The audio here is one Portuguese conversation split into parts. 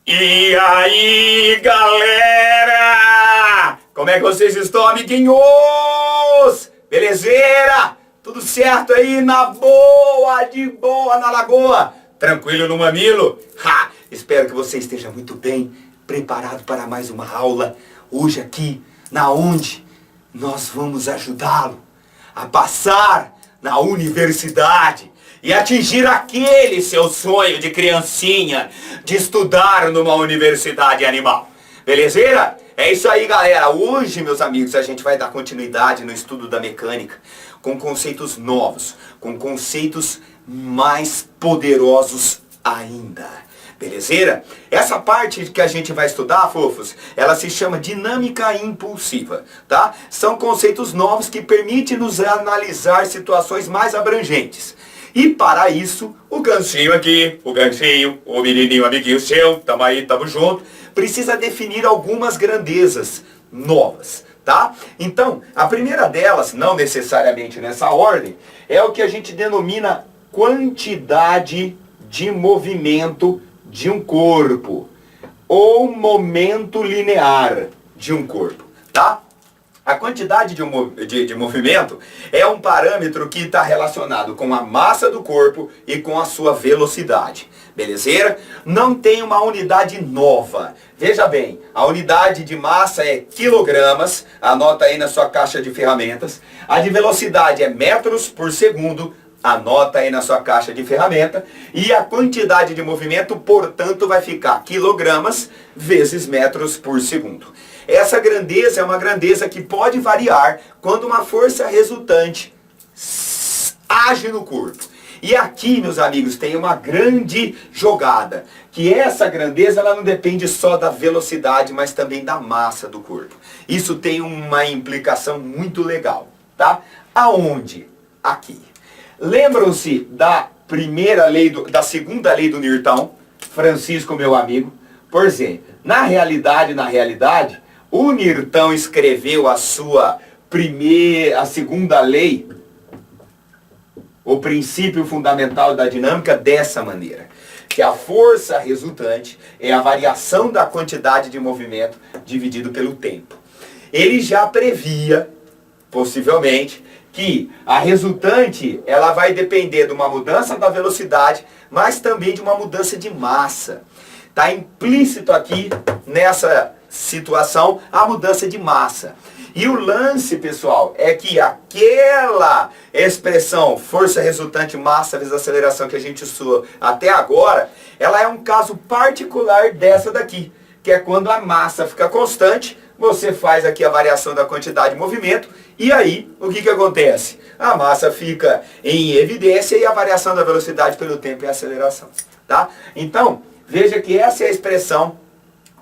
E aí, galera? Como é que vocês estão, amiguinhos? Belezeira? Tudo certo aí? Na boa, de boa, na lagoa? Tranquilo no mamilo? Ha! Espero que você esteja muito bem, preparado para mais uma aula. Hoje aqui, na onde nós vamos ajudá-lo a passar na universidade e atingir aquele seu sonho de criancinha, de estudar numa universidade animal. Belezeira? É isso aí, galera. Hoje, meus amigos, a gente vai dar continuidade no estudo da mecânica com conceitos novos, com conceitos mais poderosos ainda. Belezeira? Essa parte que a gente vai estudar, fofos, ela se chama dinâmica impulsiva, tá? São conceitos novos que permitem nos analisar situações mais abrangentes. E para isso, o ganchinho aqui, o menininho amiguinho seu, tamo aí, tamo junto, precisa definir algumas grandezas novas, tá? Então, a primeira delas, não necessariamente nessa ordem, é o que a gente denomina quantidade de movimento de um corpo, ou momento linear de um corpo, tá? A quantidade de movimento é um parâmetro que está relacionado com a massa do corpo e com a sua velocidade. Belezeira? Não tem uma unidade nova. Veja bem, a unidade de massa é quilogramas, anota aí na sua caixa de ferramentas. A de velocidade é metros por segundo, anota aí na sua caixa de ferramenta. E a quantidade de movimento, portanto, vai ficar quilogramas vezes metros por segundo. Essa grandeza é uma grandeza que pode variar quando uma força resultante age no corpo. E aqui, meus amigos, tem uma grande jogada, que essa grandeza ela não depende só da velocidade, mas também da massa do corpo. Isso tem uma implicação muito legal, tá? Aonde? Aqui. Lembram-se da da segunda lei do Newton, Francisco, meu amigo? Por exemplo, na realidade, o Newton escreveu a segunda lei, o princípio fundamental da dinâmica, dessa maneira. Que a força resultante é a variação da quantidade de movimento dividido pelo tempo. Ele já previa, possivelmente, que a resultante ela vai depender de uma mudança da velocidade, mas também de uma mudança de massa. Está implícito aqui nessa situação a mudança de massa. E o lance, pessoal, é que aquela expressão força resultante massa vezes aceleração que a gente usou até agora, ela é um caso particular dessa daqui, que é quando a massa fica constante, você faz aqui a variação da quantidade de movimento, e aí, o que acontece? A massa fica em evidência e a variação da velocidade pelo tempo e a aceleração, tá? Então, veja que essa é a expressão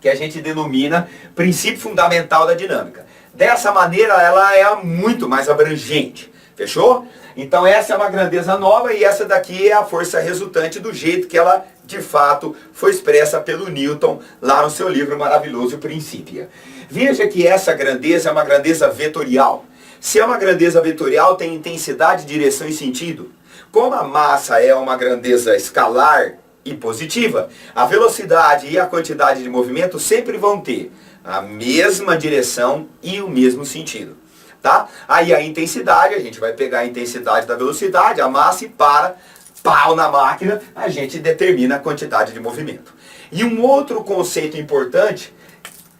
que a gente denomina princípio fundamental da dinâmica. Dessa maneira, ela é muito mais abrangente. Fechou? Então, essa é uma grandeza nova e essa daqui é a força resultante do jeito que ela, de fato, foi expressa pelo Newton lá no seu livro maravilhoso Principia. Veja que essa grandeza é uma grandeza vetorial. Se é uma grandeza vetorial, tem intensidade, direção e sentido. Como a massa é uma grandeza escalar e positiva, a velocidade e a quantidade de movimento sempre vão ter a mesma direção e o mesmo sentido, tá? Aí a intensidade, a gente vai pegar a intensidade da velocidade, a massa e pau na máquina, a gente determina a quantidade de movimento. E um outro conceito importante,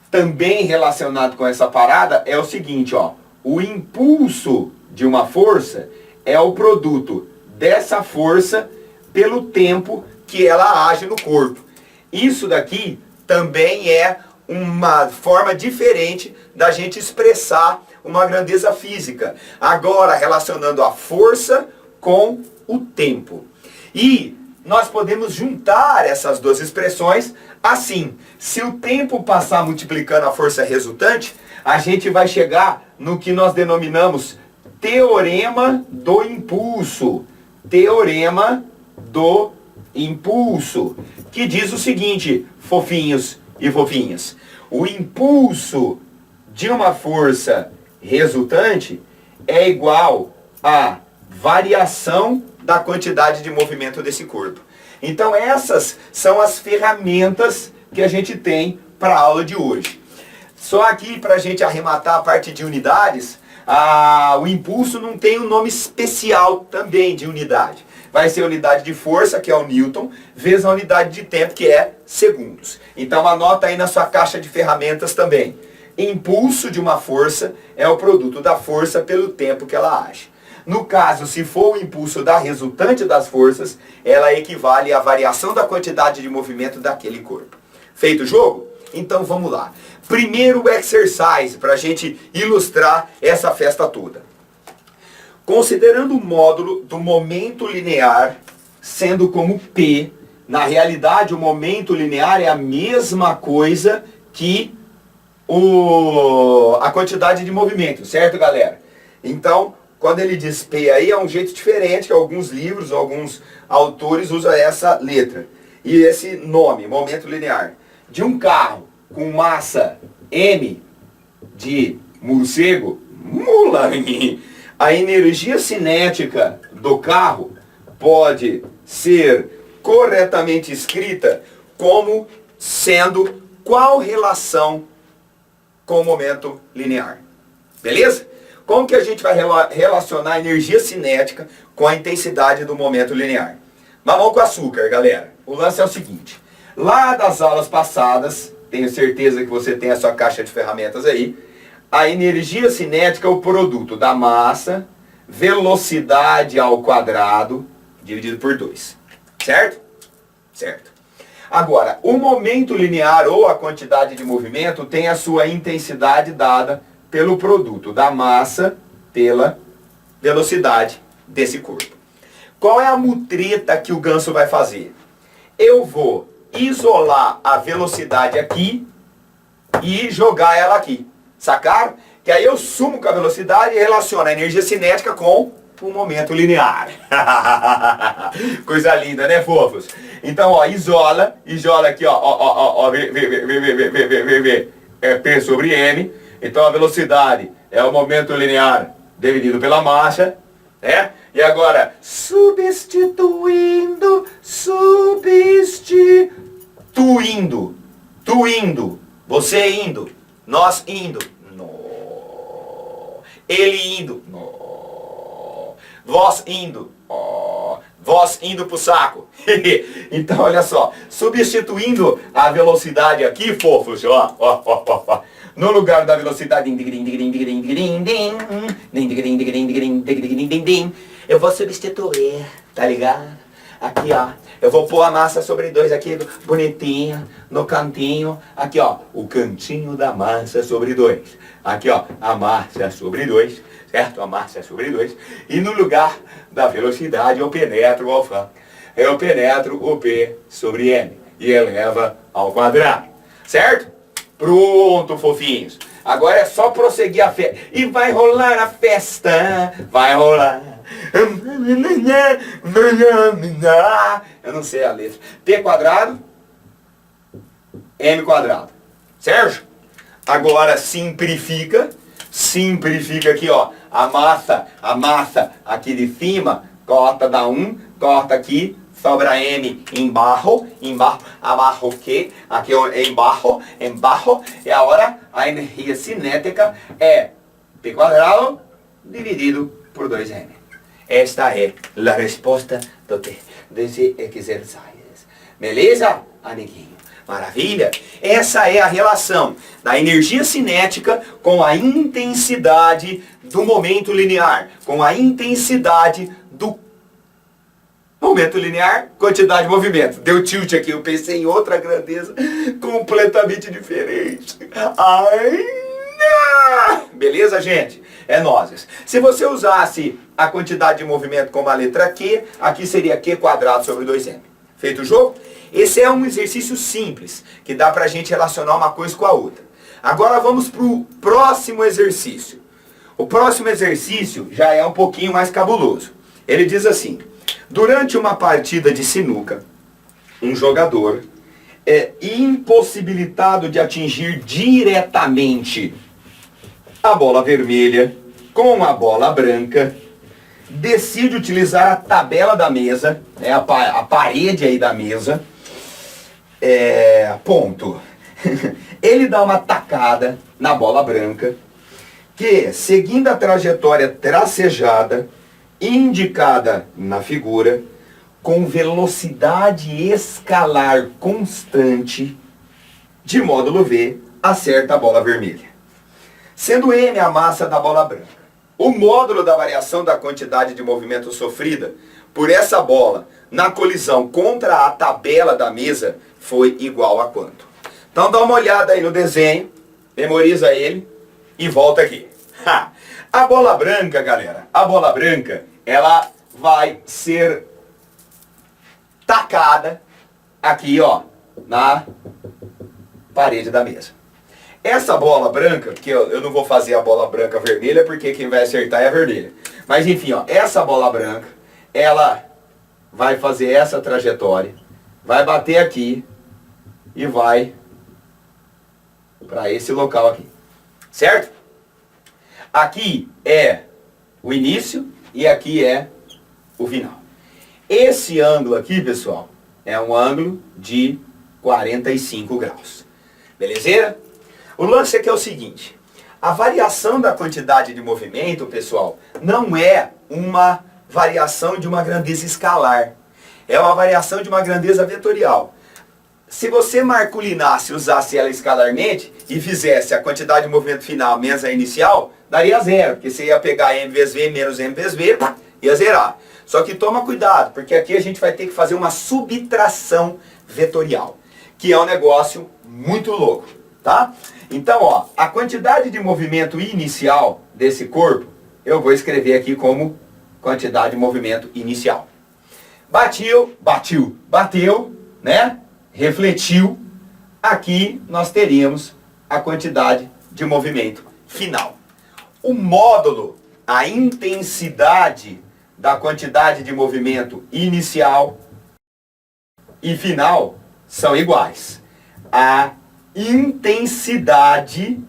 também relacionado com essa parada, é o seguinte, ó. O impulso de uma força é o produto dessa força pelo tempo que ela age no corpo. Isso daqui também é uma forma diferente da gente expressar uma grandeza física. Agora, relacionando a força com o tempo. E nós podemos juntar essas duas expressões assim. Se o tempo passar multiplicando a força resultante, a gente vai chegar no que nós denominamos teorema do impulso. Teorema do impulso, que diz o seguinte, fofinhos e fofinhas. O impulso de uma força resultante é igual à variação da quantidade de movimento desse corpo. Então essas são as ferramentas que a gente tem para a aula de hoje. Só aqui para a gente arrematar a parte de unidades, o impulso não tem um nome especial também de unidade. Vai ser a unidade de força, que é o Newton, vezes a unidade de tempo, que é segundos. Então anota aí na sua caixa de ferramentas também. Impulso de uma força é o produto da força pelo tempo que ela age. No caso, se for o impulso da resultante das forças, ela equivale à variação da quantidade de movimento daquele corpo. Feito o jogo? Então vamos lá. Primeiro exercise, para a gente ilustrar essa festa toda. Considerando o módulo do momento linear sendo como P, na realidade o momento linear é a mesma coisa que a quantidade de movimento, certo, galera? Então, quando ele diz P aí, é um jeito diferente que alguns livros, alguns autores usam essa letra. E esse nome, momento linear, de um carro com massa M de morcego, mula, a energia cinética do carro pode ser corretamente escrita como sendo qual relação com o momento linear. Beleza? Como que a gente vai relacionar a energia cinética com a intensidade do momento linear? Mamão com açúcar, galera. O lance é o seguinte. Lá das aulas passadas, tenho certeza que você tem a sua caixa de ferramentas aí, a energia cinética é o produto da massa, velocidade ao quadrado, dividido por 2. Certo? Certo. Agora, o momento linear ou a quantidade de movimento tem a sua intensidade dada pelo produto da massa pela velocidade desse corpo. Qual é a mutreta que o ganso vai fazer? Eu vou isolar a velocidade aqui e jogar ela aqui. Sacaram? Que aí eu sumo com a velocidade e relaciono a energia cinética com o momento linear. Coisa linda, né, fofos? Então, ó, isola aqui, ó, V. É P sobre M. Então a velocidade é o momento linear dividido pela massa, né? E agora, substituindo, você indo, nós indo, ele indo, vós indo, vós indo pro saco. Então olha só, substituindo a velocidade aqui, fofos, ó. No lugar da velocidade, eu vou substituir, tá ligado? Aqui, ó. Eu vou pôr a massa sobre 2 aqui, bonitinha, no cantinho. Aqui, ó, o cantinho da massa sobre 2. Aqui, ó, a massa sobre 2, certo? A massa sobre 2. E no lugar da velocidade, eu penetro o alfã. Eu penetro o P sobre M. E eleva ao quadrado. Certo? Pronto, fofinhos. Agora é só prosseguir a festa. E vai rolar a festa. Vai rolar. Eu não sei a letra. P quadrado, M quadrado. Certo? Agora simplifica. Simplifica aqui, ó. A massa aqui de cima, corta da 1, corta aqui. Sobra M embaixo, abaixo o quê? Aqui é embaixo, e agora a energia cinética é P quadrado dividido por 2M. Esta é a resposta desse exercício. Beleza, amiguinho? Maravilha? Essa é a relação da energia cinética com a intensidade do momento linear, com a intensidade do momento linear, quantidade de movimento. Deu tilt aqui, eu pensei em outra grandeza completamente diferente. Ai, não. Beleza, gente? É nóis. Se você usasse a quantidade de movimento como a letra Q, aqui seria Q quadrado sobre 2M. Feito o jogo? Esse é um exercício simples, que dá pra gente relacionar uma coisa com a outra. Agora vamos pro próximo exercício. O próximo exercício já é um pouquinho mais cabuloso. Ele diz assim: durante uma partida de sinuca, um jogador é impossibilitado de atingir diretamente a bola vermelha com a bola branca, decide utilizar a tabela da mesa, a parede aí da mesa, ponto. Ele dá uma tacada na bola branca, que, seguindo a trajetória tracejada, indicada na figura, com velocidade escalar constante, de módulo V, acerta a bola vermelha. Sendo M a massa da bola branca. O módulo da variação da quantidade de movimento sofrida por essa bola na colisão contra a tabela da mesa foi igual a quanto? Então dá uma olhada aí no desenho, memoriza ele e volta aqui. A bola branca, galera, a bola branca, ela vai ser tacada aqui, ó, na parede da mesa. Essa bola branca, que eu não vou fazer a bola branca vermelha, porque quem vai acertar é a vermelha. Mas enfim, ó, essa bola branca, ela vai fazer essa trajetória, vai bater aqui e vai para esse local aqui. Certo? Aqui é o início e aqui é o final. Esse ângulo aqui, pessoal, é um ângulo de 45 graus. Belezeira? O lance aqui é o seguinte. A variação da quantidade de movimento, pessoal, não é uma variação de uma grandeza escalar. É uma variação de uma grandeza vetorial. Se você marculinasse, usasse ela escalarmente e fizesse a quantidade de movimento final menos a inicial, daria zero, porque você ia pegar M vezes V menos M vezes V, ia zerar. Só que toma cuidado, porque aqui a gente vai ter que fazer uma subtração vetorial, que é um negócio muito louco, tá? Então, ó, a quantidade de movimento inicial desse corpo, eu vou escrever aqui como quantidade de movimento inicial. Bateu, né? Refletiu. Aqui nós teríamos a quantidade de movimento final. O módulo, a intensidade da quantidade de movimento inicial e final são iguais. A intensidade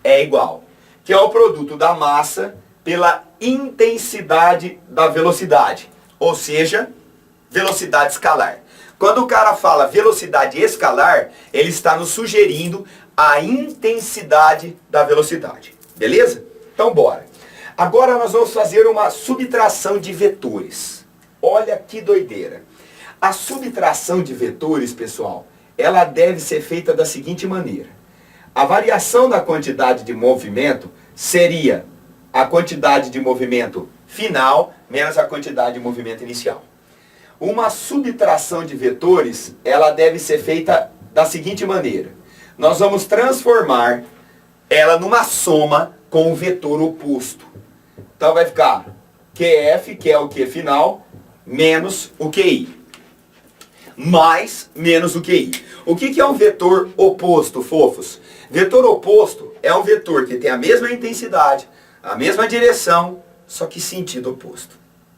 é igual, que é o produto da massa pela intensidade da velocidade, ou seja, velocidade escalar. Quando o cara fala velocidade escalar, ele está nos sugerindo a intensidade da velocidade. Beleza? Então bora. Agora nós vamos fazer uma subtração de vetores. Olha que doideira. A subtração de vetores, pessoal, ela deve ser feita da seguinte maneira. A variação da quantidade de movimento seria a quantidade de movimento final menos a quantidade de movimento inicial. Uma subtração de vetores, ela deve ser feita da seguinte maneira. Nós vamos transformar ela numa soma com o vetor oposto. Então vai ficar QF, que é o Q final, menos o QI. Mais menos o QI. O que é um vetor oposto, fofos? Vetor oposto é um vetor que tem a mesma intensidade, a mesma direção, só que sentido oposto.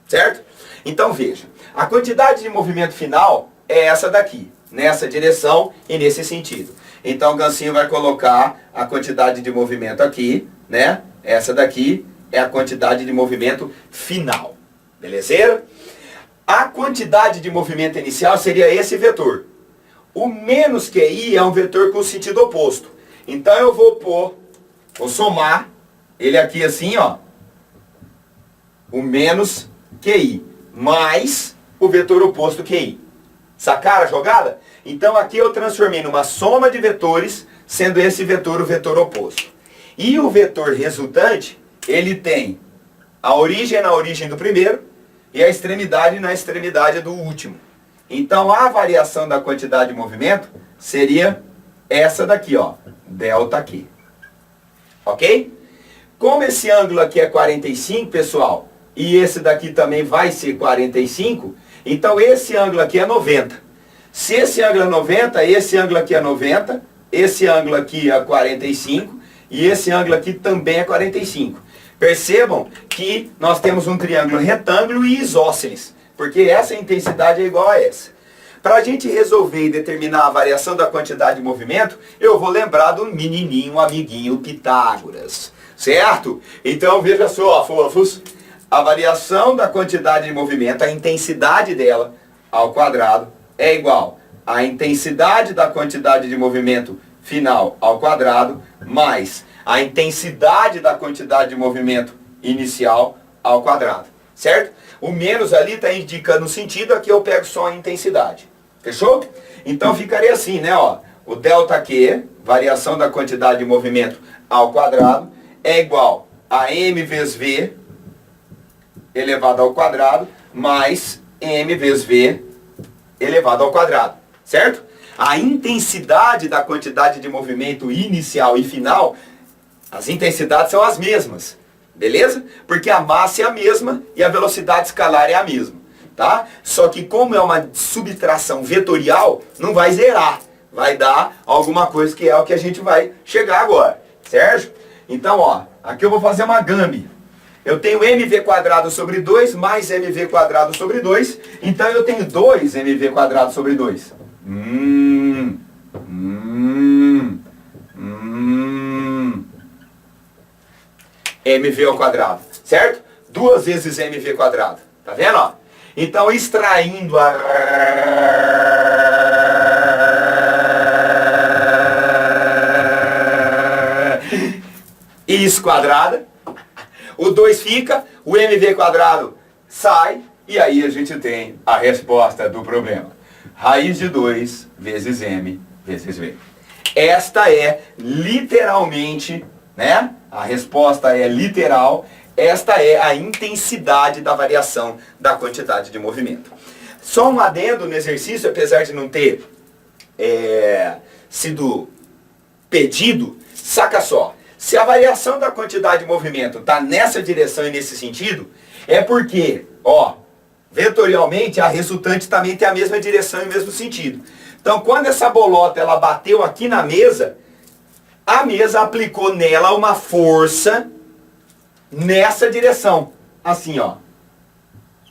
Certo? Então veja, a quantidade de movimento final é essa daqui, nessa direção e nesse sentido. Então o Gansinho vai colocar a quantidade de movimento aqui, né? Essa daqui é a quantidade de movimento final. Belezeira? A quantidade de movimento inicial seria esse vetor. O menos QI é um vetor com sentido oposto. Então eu vou somar ele aqui assim, ó. O menos QI mais o vetor oposto QI. Sacaram a jogada? Então aqui eu transformei numa soma de vetores, sendo esse vetor o vetor oposto. E o vetor resultante, ele tem a origem na origem do primeiro e a extremidade na extremidade do último. Então a variação da quantidade de movimento seria essa daqui, ó, delta aqui. Ok? Como esse ângulo aqui é 45, pessoal, e esse daqui também vai ser 45, então esse ângulo aqui é 90. Se esse ângulo é 90, esse ângulo aqui é 90, esse ângulo aqui é 45 e esse ângulo aqui também é 45. Percebam que nós temos um triângulo retângulo e isósceles, porque essa intensidade é igual a essa. Para a gente resolver e determinar a variação da quantidade de movimento, eu vou lembrar do menininho, amiguinho Pitágoras. Certo? Então veja só, fofos. A variação da quantidade de movimento, a intensidade dela, ao quadrado, é igual a intensidade da quantidade de movimento final ao quadrado mais a intensidade da quantidade de movimento inicial ao quadrado, certo? O menos ali está indicando o sentido, aqui eu pego só a intensidade. Fechou? Então ficaria assim, né? Ó, o ΔQ, variação da quantidade de movimento ao quadrado, é igual a m vezes v elevado ao quadrado mais m vezes v elevado ao quadrado, certo? A intensidade da quantidade de movimento inicial e final, as intensidades são as mesmas, beleza? Porque a massa é a mesma e a velocidade escalar é a mesma, tá? Só que como é uma subtração vetorial, não vai zerar, vai dar alguma coisa que é o que a gente vai chegar agora, certo? Então, ó, aqui eu vou fazer uma gambi. Eu tenho mv² sobre 2 mais mv² sobre 2. Então eu tenho 2 mv² sobre 2. mv ao quadrado, certo? 2 vezes mv². Tá vendo, ó? Então, extraindo a... isso quadrada, o 2 fica, o mv² sai, e aí a gente tem a resposta do problema. Raiz de 2 vezes m vezes v. Esta é literalmente, né? A resposta é literal, esta é a intensidade da variação da quantidade de movimento. Só um adendo no exercício, apesar de não ter sido pedido, saca só. Se a variação da quantidade de movimento está nessa direção e nesse sentido, é porque, ó, vetorialmente a resultante também tem a mesma direção e o mesmo sentido. Então, quando essa bolota ela bateu aqui na mesa, a mesa aplicou nela uma força nessa direção. Assim, ó.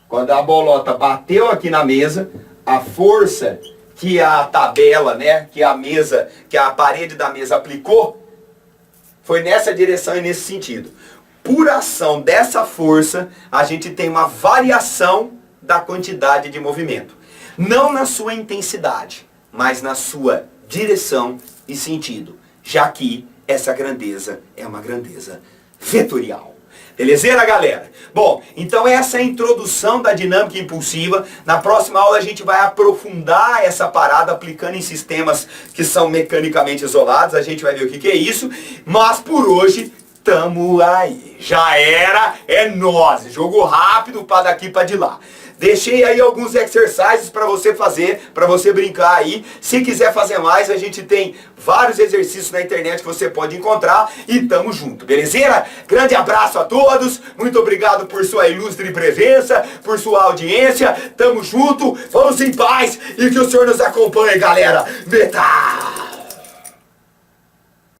Quando a bolota bateu aqui na mesa, a força que a tabela, né, que a parede da mesa aplicou, foi nessa direção e nesse sentido. Por ação dessa força, a gente tem uma variação da quantidade de movimento. Não na sua intensidade, mas na sua direção e sentido. Já que essa grandeza é uma grandeza vetorial. Belezeira, galera? Bom, então essa é a introdução da dinâmica impulsiva. Na próxima aula a gente vai aprofundar essa parada aplicando em sistemas que são mecanicamente isolados. A gente vai ver o que é isso. Mas por hoje, tamo aí. Já era, é nóis. Jogo rápido para daqui para de lá. Deixei aí alguns exercícios para você fazer, para você brincar aí. Se quiser fazer mais, a gente tem vários exercícios na internet que você pode encontrar e tamo junto, belezeira? Grande abraço a todos, muito obrigado por sua ilustre presença, por sua audiência, tamo junto, vamos em paz e que o Senhor nos acompanhe, galera. Metal!